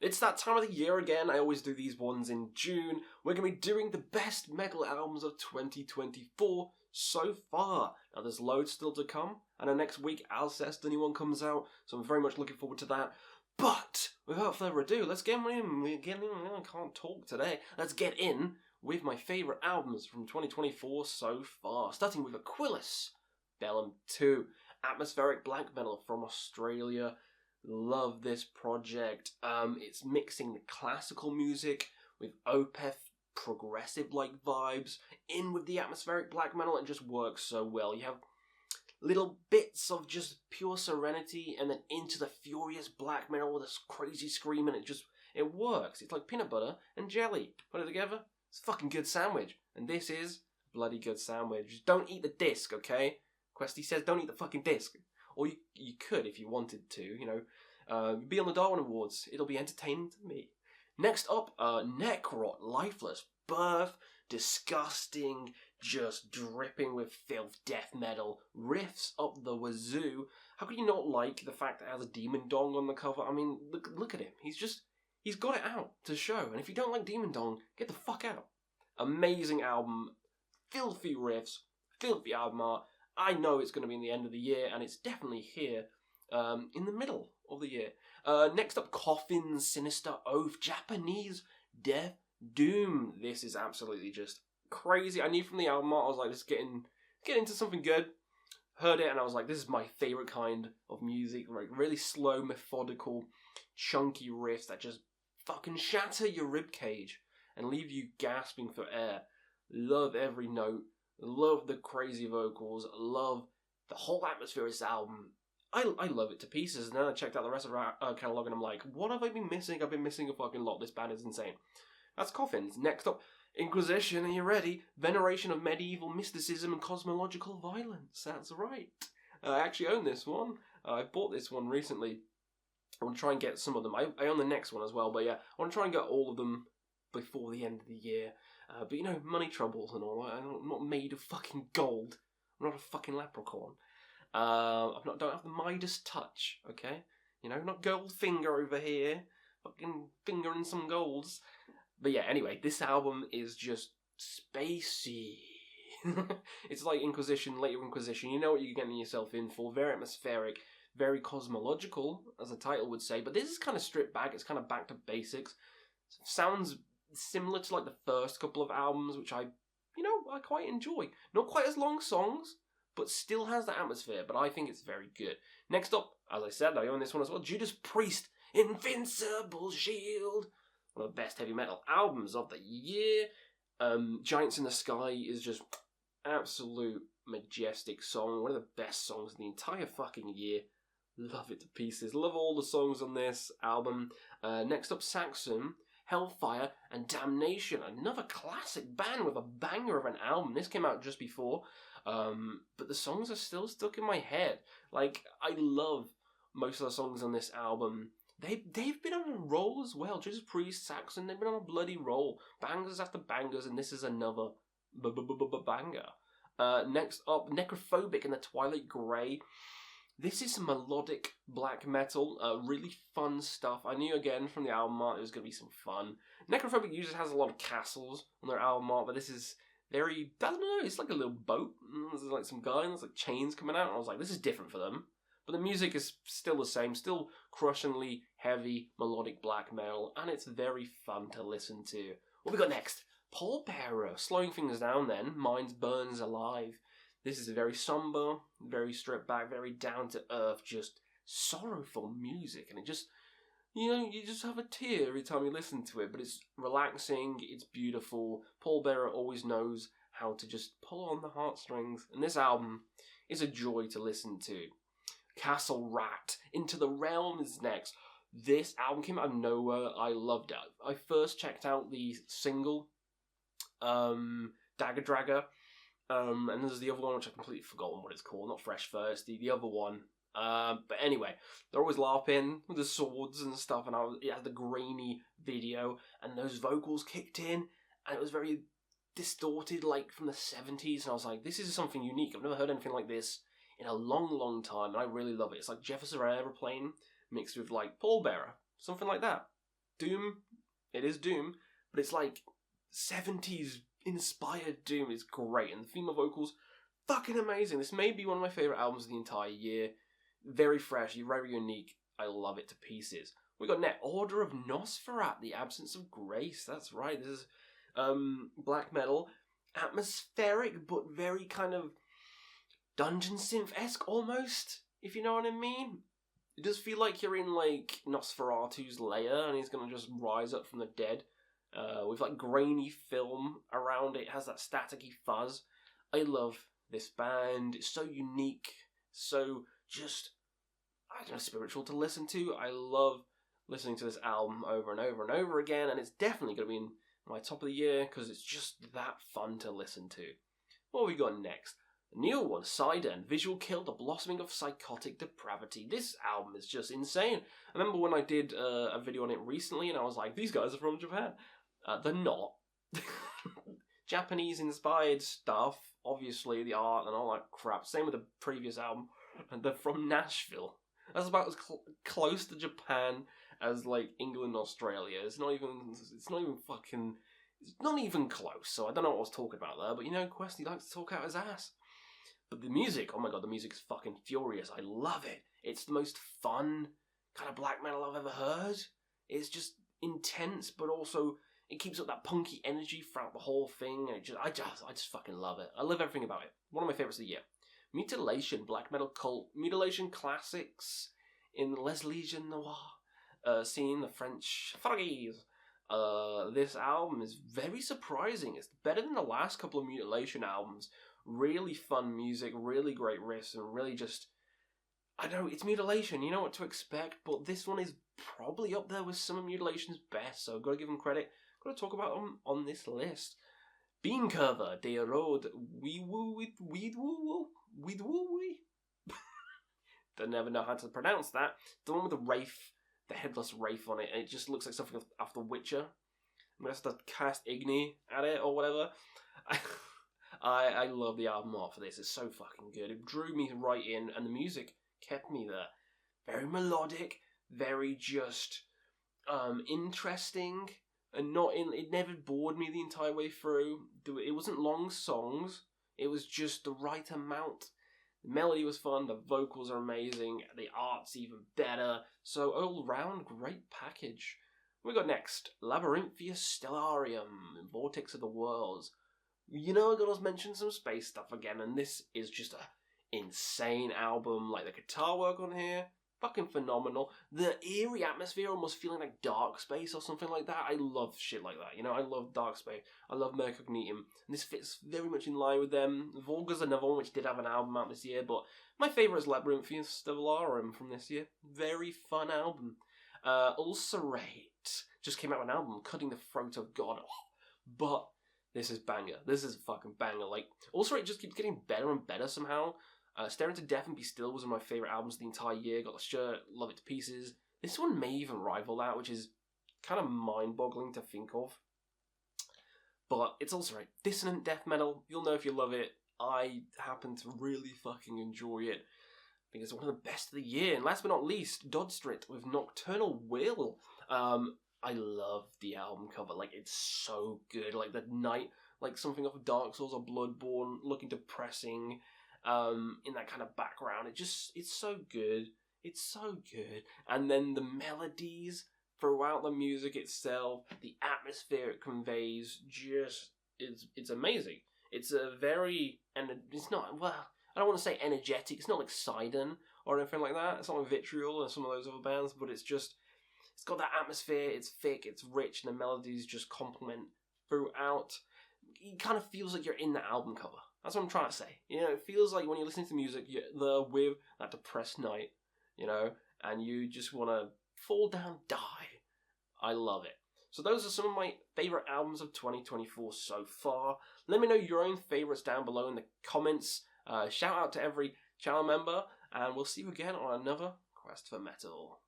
It's that time of the year again. I always do these ones in June. We're going to be doing the best metal albums of 2024 so far. Now, there's loads still to come, and next week, Alcest, the new one, comes out, so I'm very much looking forward to that. But, without further ado, let's get in. I can't talk today. Let's get in with my favourite albums from 2024 so far. Starting with Aquilus, Bellum 2, atmospheric black metal from Australia. Love this project. It's mixing the classical music with Opeth progressive-like vibes in with the atmospheric black metal. It just works so well. You have little bits of just pure serenity and then into the furious black metal with this crazy scream, and it works. It's like peanut butter and jelly. Put it together, it's a fucking good sandwich. And this is a bloody good sandwich. Just don't eat the disc, okay? Questy says don't eat the fucking disc. Or you could if you wanted to, be on the Darwin Awards. It'll be entertaining to me. Next up, Necrot, lifeless, birth, disgusting, just dripping with filth, death metal, riffs up the wazoo. How could you not like the fact that it has a demon dong on the cover? I mean, look at him. He's got it out to show. And if you don't like demon dong, get the fuck out. Amazing album, filthy riffs, filthy album art. I know it's going to be in the end of the year, and it's definitely here in the middle of the year. Next up, Cofffins, Sinister, Oath, Japanese Death Doom. This is absolutely just crazy. I knew from the album art, I was like, let's get into something good. Heard it, and I was like, this is my favourite kind of music. Like, really slow, methodical, chunky riffs that just fucking shatter your ribcage and leave you gasping for air. Love every note. Love the crazy vocals. Love the whole atmosphere of this album. I love it to pieces. And then I checked out the rest of our catalogue and I'm like, what have I been missing? I've been missing a fucking lot. This band is insane. That's Cofffins. Next up, Inquisition. Are you ready? Veneration of medieval mysticism and cosmological violence. That's right. I actually own this one. I bought this one recently. I want to try and get some of them. I own the next one as well. But yeah, I want to try and get all of them before the end of the year. But money troubles and all. I'm not made of fucking gold. I'm not a fucking leprechaun. Don't have the Midas touch, okay? Not Goldfinger over here. Fucking fingering some golds. But yeah, anyway, this album is just spacey. It's like Inquisition, later Inquisition. You know what you're getting yourself in for. Very atmospheric, very cosmological, as the title would say. But this is kind of stripped back. It's kind of back to basics. Sounds similar to like the first couple of albums, which I quite enjoy. Not quite as long songs, but still has the atmosphere. But I think it's very good. Next up, as I said, I own this one as well. Judas Priest, Invincible, Sheild. One of the best heavy metal albums of the year. Giants in the Sky is just absolute majestic song. One of the best songs in the entire fucking year. Love it to pieces. Love all the songs on this album. Next up, Saxon, Hellfire, and Damnation. Another classic band with a banger of an album. This came out just before, but the songs are still stuck in my head. Like, I love most of the songs on this album. They've been on a roll as well. Judas Priest, Saxon, they've been on a bloody roll. Bangers after bangers, and this is another banger. Next up, Necrophobic and the Twilight Grey. This is some melodic black metal, really fun stuff. I knew again from the album art it was going to be some fun. Necrophobic usually has a lot of castles on their album art, but this is very, I don't know, it's like a little boat. There's like some guy and there's like chains coming out, and I was like, this is different for them. But the music is still the same, still crushingly heavy melodic black metal, and it's very fun to listen to. What we got next? Pallbearer, slowing things down then, Minds Burns Alive. This is very somber, very stripped back, very down to earth, just sorrowful music, and it just, you just have a tear every time you listen to it, but it's relaxing, it's beautiful. Pallbearer always knows how to just pull on the heartstrings, and this album is a joy to listen to. Castle Rat, Into the Realm is next. This album came out of nowhere. I loved it. I first checked out the single, Dagger Dragger, and there's the other one which I've completely forgotten what it's called. Not Fresh First, the other one. But anyway, they're always LARPing with the swords and stuff, and it had the grainy video, and those vocals kicked in, and it was very distorted, like from the 70s, and I was like, this is something unique. I've never heard anything like this in a long, long time, and I really love it. It's like Jefferson Airplane mixed with like Pallbearer, something like that. Doom. It is Doom, but it's like 70s inspired Doom. It's great, and the female vocals, fucking amazing. This may be one of my favourite albums of the entire year. Very fresh, very unique. I love it to pieces. We got Order of Nosferat, The Absence of Grace. That's right, this is black metal. Atmospheric, but very kind of dungeon synth-esque almost, if you know what I mean. It does feel like you're in, like, Nosferatu's lair, and he's going to just rise up from the dead. With, like, grainy film around it. It has that staticky fuzz. I love this band. It's so unique. So just, I don't know, spiritual to listen to. I love listening to this album over and over and over again, and it's definitely going to be in my top of the year, because it's just that fun to listen to. What have we got next? The new one, Saidan, Visual Kill, The Blossoming of Psychotic Depravity. This album is just insane. I remember when I did a video on it recently, and I was like, these guys are from Japan. They're not. Japanese-inspired stuff, obviously, the art and all that crap. Same with the previous album. And they're from Nashville. That's about as close to Japan as, like, England, Australia. It's not even close. So I don't know what I was talking about there. But, you know, Questy likes to talk out his ass. But the music, oh my god, the music's fucking furious. I love it. It's the most fun kind of black metal I've ever heard. It's just intense, but also it keeps up that punky energy throughout the whole thing. And I just fucking love it. I love everything about it. One of my favourites of the year. Mutilation, black metal cult. Mutilation classics in Les Legion Noir. Scene, the French Froggies. This album is very surprising. It's better than the last couple of Mutilation albums. Really fun music, really great riffs, and really just, I don't know, it's Mutilation, you know what to expect, but this one is probably up there with some of Mutilation's best, so I've got to give them credit. Got to talk about them on this list. Beenkeever, Der Road, weduwe. Don't never know how to pronounce that. The one with the wraith, the headless wraith on it, and it just looks like something off The Witcher. I'm going to have to cast Igni at it, or whatever. I love the album art for this. It's so fucking good. It drew me right in, and the music kept me there. Very melodic, very just interesting, and it never bored me the entire way through. It wasn't long songs. It was just the right amount. The melody was fun. The vocals are amazing. The art's even better. So all round, great package. We got next Labarynthius Stellarum, Vortex of the Worlds. You know, I gotta mention some space stuff again, and this is just a insane album. Like, the guitar work on here, fucking phenomenal. The eerie atmosphere, almost feeling like dark space or something like that. I love shit like that, you know, I love dark space. I love Mercognitum, and this fits very much in line with them. Volga's another one which did have an album out this year, but my favourite is Labarynthius Stellarum from this year. Very fun album. Ulcerate just came out with an album, Cutting the Throat of God. But this is banger. This is a fucking banger. Like, also it just keeps getting better and better somehow. Staring to Death and Be Still was one of my favourite albums of the entire year. Got the shirt, love it to pieces. This one may even rival that, which is kind of mind-boggling to think of. But it's also right. Dissonant death metal. You'll know if you love it. I happen to really fucking enjoy it. I think it's one of the best of the year. And last but not least, Dodstrit with Nocturnal Will. I love the album cover. Like, it's so good. Like, the night, like something off of Dark Souls or Bloodborne, looking depressing, in that kind of background. It's so good. It's so good. And then the melodies throughout the music itself, the atmosphere it conveys, it's amazing. It's a very, and it's not, well, I don't want to say energetic. It's not like Saidan or anything like that. It's not like Vitriol or some of those other bands, but it's got that atmosphere, it's thick, it's rich, and the melodies just complement throughout. It kind of feels like you're in the album cover. That's what I'm trying to say. You know, it feels like when you're listening to music, you're there with that depressed night, you know, and you just want to fall down, die. I love it. So those are some of my favourite albums of 2024 so far. Let me know your own favourites down below in the comments. Shout out to every channel member, and we'll see you again on another Quest for Metal.